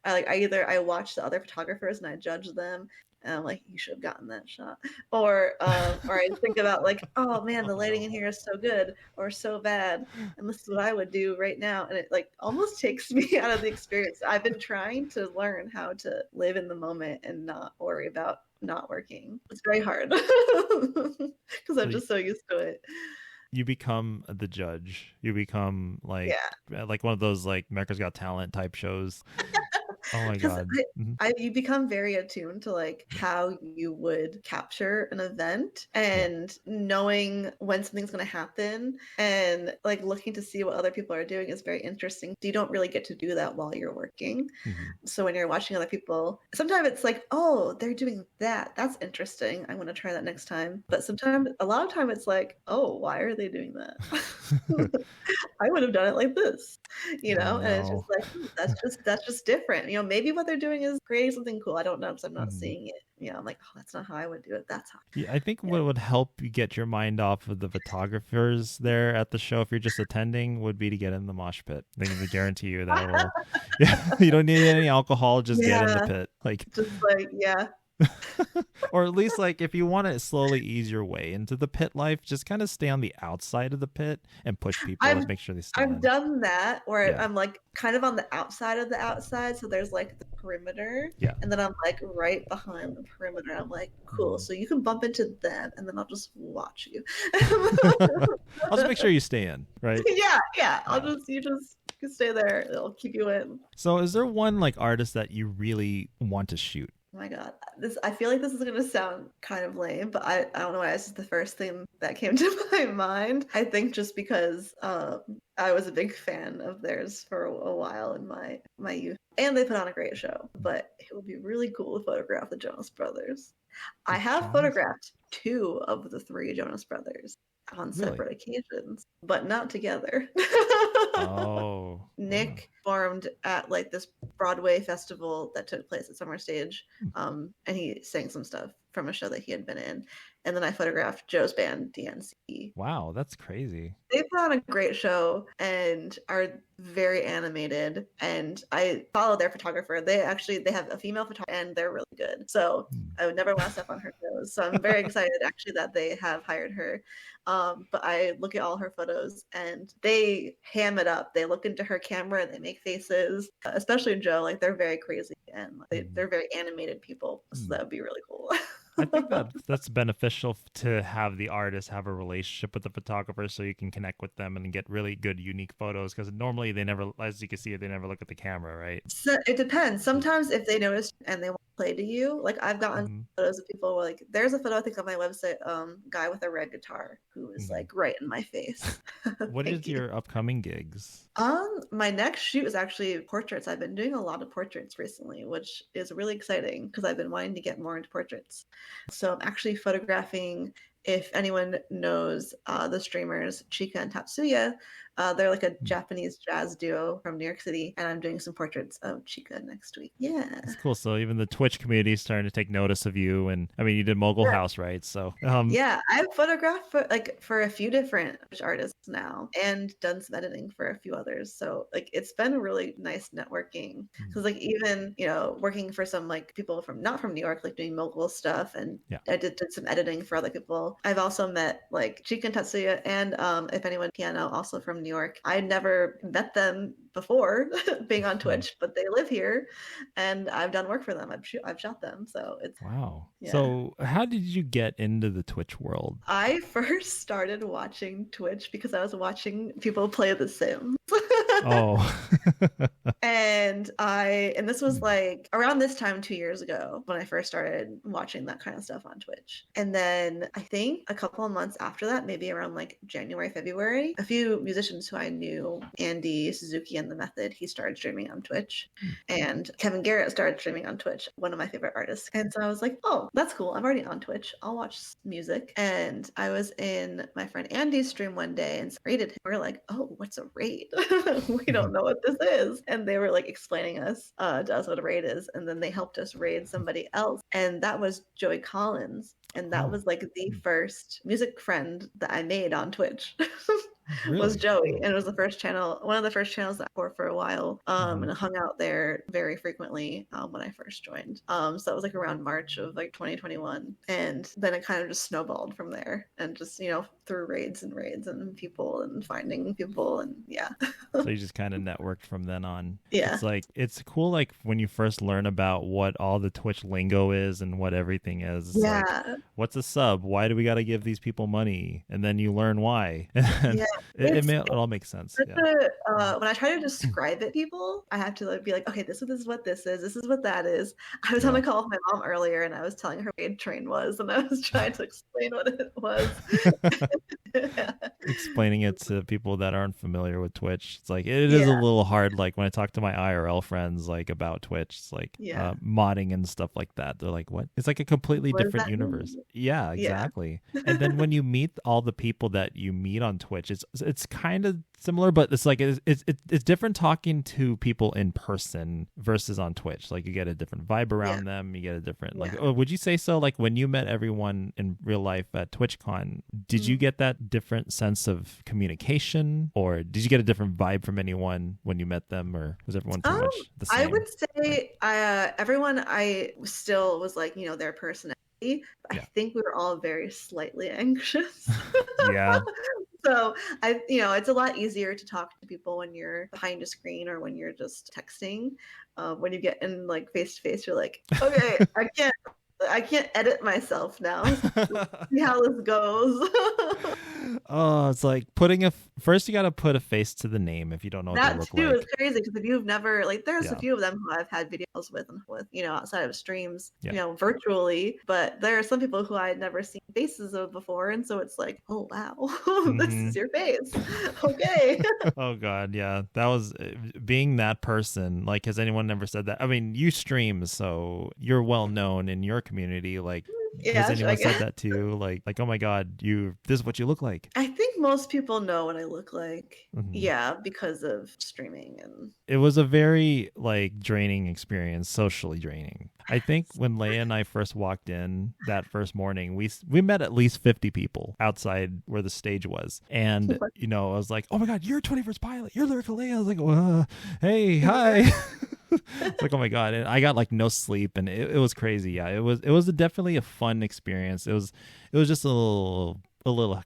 I watch the other photographers and I judge them. And I'm like, you should have gotten that shot. Or I think about like, oh man, the lighting in here is so good or so bad. And this is what I would do right now. And it like almost takes me out of the experience. I've been trying to learn how to live in the moment and not worry about not working. It's very hard because I'm just so used to it. You become the judge. You become like one of those like America's Got Talent type shows. Oh my God. You become very attuned to like how you would capture an event and knowing when something's going to happen and like looking to see what other people are doing is very interesting. You don't really get to do that while you're working. So when you're watching other people, sometimes it's like, oh, they're doing that. That's interesting. I want to try that next time. But a lot of time it's like, oh, why are they doing that? I would have done it like this, and it's just like, that's just different. maybe what they're doing is creating something cool. I don't know because I'm not Mhm. seeing it. I'm like, oh, that's not how I would do it. That's how. Yeah, I think Yeah. what would help you get your mind off of the photographers there at the show, if you're just attending, would be to get in the mosh pit. They can guarantee you that will. Yeah, you don't need any alcohol. Just get in the Yeah, pit, like, just like, yeah. or at least like if you want to slowly ease your way into the pit life, just kind of stay on the outside of the pit and push people I've and make sure they stay I've in. done that where Yeah. I'm like kind of on the outside of the outside, so there's like the perimeter, Yeah. and then I'm like right behind the perimeter. I'm like, cool, so you can bump into them, and then I'll just watch you. I'll just make sure you stay in, right? Yeah. You can stay there. It'll keep you in. So is there one like artist that you really want to shoot? Oh my God, I feel like this is gonna sound kind of lame, but I don't know why this is the first thing that came to my mind. I think just because I was a big fan of theirs for a while in my youth, and they put on a great show. But it would be really cool to photograph the Jonas Brothers. I have photographed 2 of the 3 Jonas Brothers on separate occasions, but not together. Oh. Nick performed at like this Broadway festival that took place at Summer Stage, and he sang some stuff from a show that he had been in. And then I photographed Joe's band, DNC. Wow, that's crazy. They put on a great show and are very animated. And I follow their photographer. They have a female photographer, and they're really good. So I would never want to step on her toes. So I'm very excited actually that they have hired her. But I look at all her photos and they ham it up. They look into her camera, they make faces, especially Joe. Like they're very crazy and they're very animated people. So that would be really cool. I think that's beneficial to have the artist have a relationship with the photographer so you can connect with them and get really good, unique photos. Because normally they never, as you can see, they never look at the camera, right? So it depends. Sometimes if they notice and they want to play to you, like I've gotten photos of people like there's a photo I think on my website, guy with a red guitar who is like right in my face. What is your upcoming gigs? My next shoot is actually portraits. I've been doing a lot of portraits recently, which is really exciting because I've been wanting to get more into portraits. So I'm actually photographing, if anyone knows the streamers Chika and Tatsuya, they're like a Japanese jazz duo from New York City, and I'm doing some portraits of Chika next week. Yeah. That's cool. So even the Twitch community is starting to take notice of you. And I mean, you did Mogul House, right? So yeah, I've photographed for a few different artists now and done some editing for a few others. So like it's been really nice networking because like even working for some like people not from New York, like doing Mogul stuff, and I did some editing for other people. I've also met like Chika and Tatsuya and if anyone piano also from New York. I never met them before being on Twitch, but they live here and I've done work for them. I've shot them. So it's wow. Yeah. So how did you get into the Twitch world? I first started watching Twitch because I was watching people play The Sims. Oh. and this was like around this time 2 years ago when I first started watching that kind of stuff on Twitch. And then I think a couple of months after that, maybe around like January, February, a few musicians who I knew, Andy Suzuki and The Method, he started streaming on Twitch. And Kevin Garrett started streaming on Twitch, one of my favorite artists. And so I was like, oh, that's cool. I'm already on Twitch. I'll watch music. And I was in my friend Andy's stream one day and raided him. We were like, oh, what's a raid? We don't know what this is. And they were like explaining to us what a raid is. And then they helped us raid somebody else. And that was Joey Collins. And that was like the first music friend that I made on Twitch. Really? Was Joey, and it was the first channel, one of the first channels that I wore for a while, and I hung out there very frequently when I first joined. So that was like around March of like 2021, and then it kind of just snowballed from there, and just through raids and people and finding people, and yeah. So you just kind of networked from then on. Yeah, it's cool. Like when you first learn about what all the Twitch lingo is and what everything is. Yeah. Like, what's a sub? Why do we got to give these people money? And then you learn why. Yeah. It all makes sense. When I try to describe it, people, I have to be like, okay, this is what this is. This is what that is. I was on a call with my mom earlier, and I was telling her what raid train was, and I was trying to explain what it was. Explaining it to people that aren't familiar with Twitch, it's like it is a little hard. Like when I talk to my IRL friends like about Twitch, it's like modding and stuff like that. They're like, what? It's like a completely different universe. Yeah, exactly. And then when you meet all the people that you meet on Twitch, it's it's kind of similar, but it's like it's different talking to people in person versus on Twitch. Like you get a different vibe around them. You get a different would you say so? Like when you met everyone in real life at TwitchCon, did you get that different sense of communication, or did you get a different vibe from anyone when you met them, or was everyone pretty much the same? I would say everyone I still was like, their personality. I think we were all very slightly anxious. Yeah. So it's a lot easier to talk to people when you're behind a screen or when you're just texting. When you get in like face to face, you're like, okay, I can't edit myself now. See how this goes. Oh, it's like first you got to put a face to the name if you don't know what they look like. That too is crazy, because if you've never, like, there's a few of them who I've had videos with outside of streams, virtually, but there are some people who I had never seen faces of before, and so it's like, oh wow, this is your face. Okay. Oh god, yeah, that was being that person. Like, has anyone ever said that? I mean, you stream, so you're well known in your community. Like, has anyone said that to you? Like, oh my god, this is what you look like. I think most people know what I look like. Yeah, because of streaming. And it was a very like draining experience, socially draining. I think when Leia and I first walked in that first morning, we met at least 50 people outside where the stage was. And, I was like, oh my God, you're 21st Pilot. You're Lyrical Leia. I was like, well, hey, hi. It's like, oh my God. And I got like no sleep, and it was crazy. Yeah, it was definitely a fun experience. It was just a little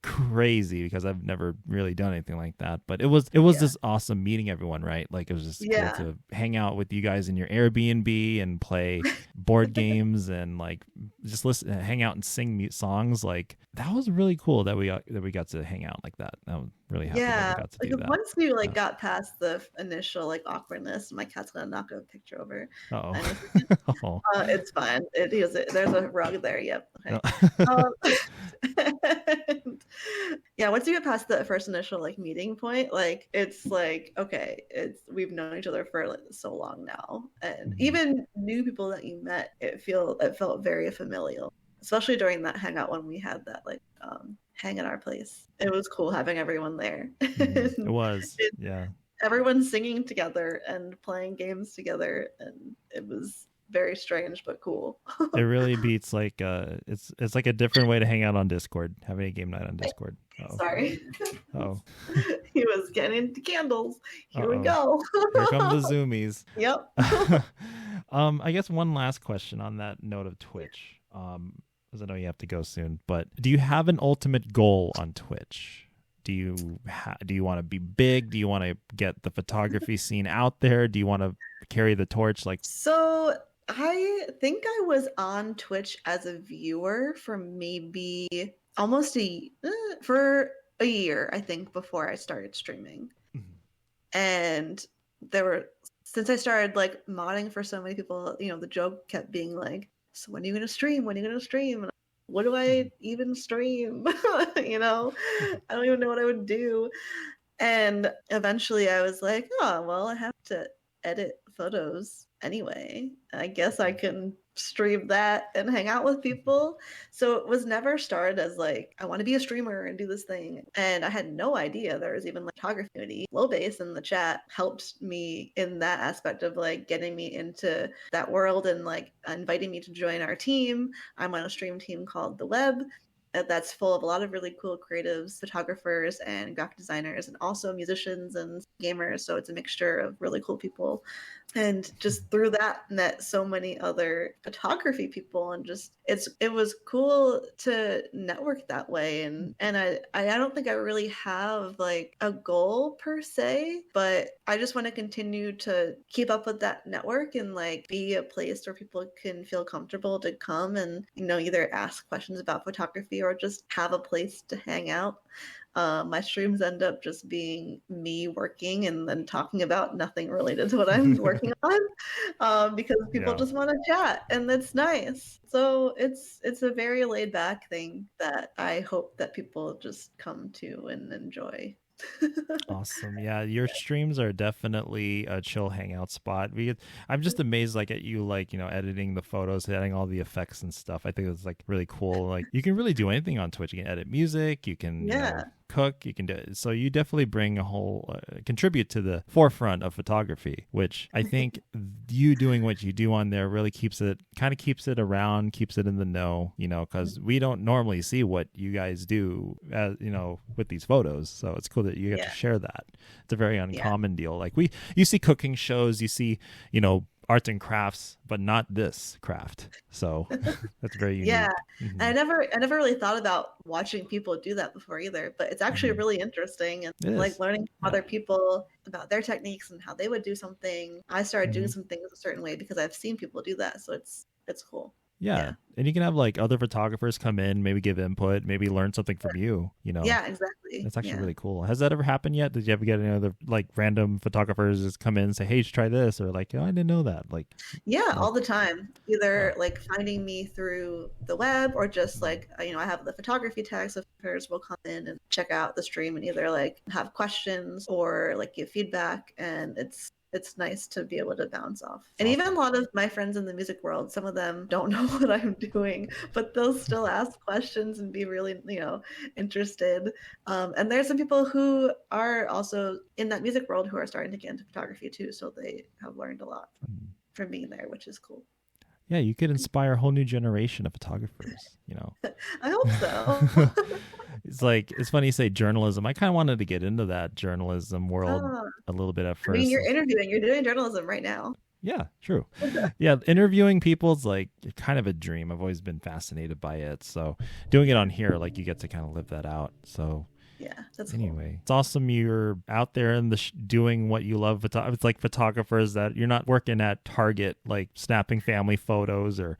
crazy because I've never really done anything like that, but it was just awesome meeting everyone, right? Like it was just cool to hang out with you guys in your Airbnb and play board games and like just hang out and sing songs. Like that was really cool that we got to hang out like that. I'm really happy that we got to do that. Once we got past the initial like awkwardness, my cat's gonna knock a picture over. It's fine. There's a rug there. Yep. Okay. Once you get past the first initial like meeting point, like it's like, okay, we've known each other for like so long now, and even new people that you met, it felt very familial, especially during that hangout when we had that like hang at our place. It was cool having everyone there. It was. Yeah, everyone singing together and playing games together, and it was very strange but cool. It really beats like it's like a different way to hang out on Discord, having a game night on Discord. Sorry. Oh, he was getting into candles. Here we go. Here come the zoomies. Yep. I guess one last question on that note of Twitch, because I know you have to go soon, but do you have an ultimate goal on Twitch? Do you want to be big? Do you want to get the photography scene out there? Do you want to carry the torch? So I think I was on Twitch as a viewer for maybe almost for a year, I think, before I started streaming. And since I started like modding for so many people, the joke kept being like, so when are you going to stream? When are you going to stream? And what do I even stream? I don't even know what I would do. And eventually I was like, oh, well, I have to edit photos anyway. I guess I can stream that and hang out with people. So it was never started as like, I want to be a streamer and do this thing. And I had no idea there was even like photography community. Lowbase in the chat helped me in that aspect of like getting me into that world and like inviting me to join our team. I'm on a stream team called The Web. That's full of a lot of really cool creatives, photographers, and graphic designers, and also musicians and gamers. So it's a mixture of really cool people. And just through that, met so many other photography people, and just it was cool to network that way. And I don't think I really have like a goal per se, but I just want to continue to keep up with that network and like be a place where people can feel comfortable to come and either ask questions about photography or just have a place to hang out. My streams end up just being me working and then talking about nothing related to what I'm working on, because people just want to chat, and it's nice. So it's a very laid back thing that I hope that people just come to and enjoy. Awesome. Yeah, your streams are definitely a chill hangout spot. I'm just amazed like at you editing the photos, adding all the effects and stuff. I think it's like really cool. Like you can really do anything on Twitch. You can edit music, you can cook, you can do it. So you definitely bring a whole contribute to the forefront of photography, which I think you doing what you do on there really keeps it around, keeps it in the know, because we don't normally see what you guys do as with these photos. So it's cool that you get to share that. It's a very uncommon deal. Like you see cooking shows, you see arts and crafts, but not this craft. So that's very unique. Yeah. Mm-hmm. I never really thought about watching people do that before either, but it's actually really interesting, and like learning from other people about their techniques and how they would do something. I started doing some things a certain way because I've seen people do that. So it's cool. Yeah. And you can have like other photographers come in, maybe give input, maybe learn something from you, Yeah, exactly. That's actually really cool. Has that ever happened yet? Did you ever get any other like random photographers just come in and say, hey, you should try this? Or like, oh, I didn't know that. Like, all the time. Either like finding me through the web or just like, I have the photography tags, so photographers will come in and check out the stream and either like have questions or like give feedback. And it's nice to be able to bounce off. And even a lot of my friends in the music world, some of them don't know what I'm doing, but they'll still ask questions and be really, interested. And there's some people who are also in that music world who are starting to get into photography too. So they have learned a lot from being there, which is cool. Yeah, you could inspire a whole new generation of photographers, I hope so. It's funny you say journalism. I kind of wanted to get into that journalism world a little bit at first. I mean, you're doing journalism right now. Yeah, true. Yeah, interviewing people is like kind of a dream. I've always been fascinated by it. So doing it on here, like you get to kind of live that out. So yeah, that's anyway, cool. It's awesome you're out there in doing what you love. It's like photographers that you're not working at Target, like snapping family photos or,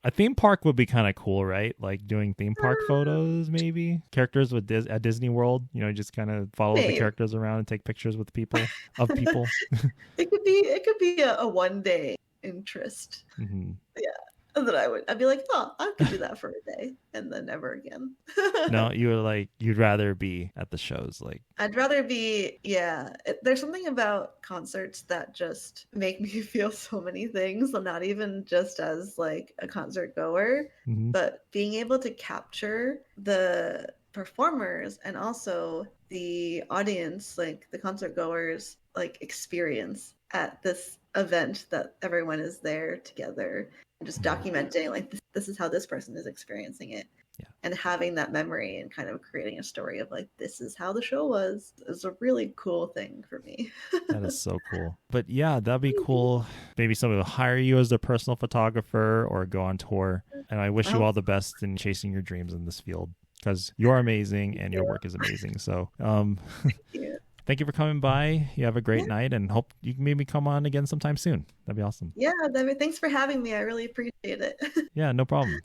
a theme park would be kind of cool, right? Like doing theme park photos, maybe characters at Disney World, just kind of follow the characters around and take pictures with people. It could be a one day interest. Mm-hmm. Yeah. That I'd be like, I could do that for a day and then never again. No, you'd rather be at the shows. Like I'd rather be, there's something about concerts that just make me feel so many things. I'm not even just as like a concert goer, but being able to capture the performers and also the audience, like the concert goers, like experience at this event that everyone is there together. Just documenting like this is how this person is experiencing it, and having that memory and kind of creating a story of like this is how the show was is a really cool thing for me. That is so cool. But yeah, that'd be cool. Maybe somebody will hire you as their personal photographer or go on tour. And I wish you all the best in chasing your dreams in this field because you're amazing and your work is amazing. So thank you for coming by. You have a great night and hope you can maybe come on again sometime soon. That'd be awesome. Yeah, David, thanks for having me. I really appreciate it. Yeah, no problem.